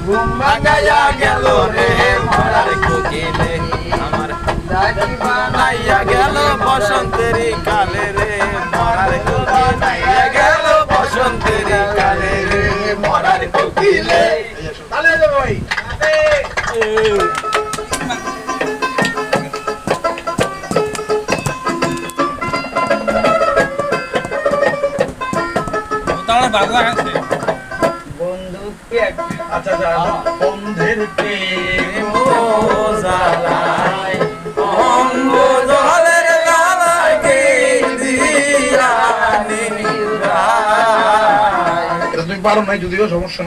ঘুম ভাঙাইয়া গেল রে মরার কোকিলে আমার ডাকি বানাইয়া গেল বসন্তেরই কালে রে মরার কোকিলে গেল বসন্তেরই কালে রে মরার কোকিলে তালে রে ভাই তাহলে বাংলা আছে বন্ধুকে আচ্ছা বন্ধের প্রেম জ্বালায় অঙ্গ জলের লালায় কে দিয়ানি রায়। এটা তুমি পারো নাই, যদিও সমস্যা নাই।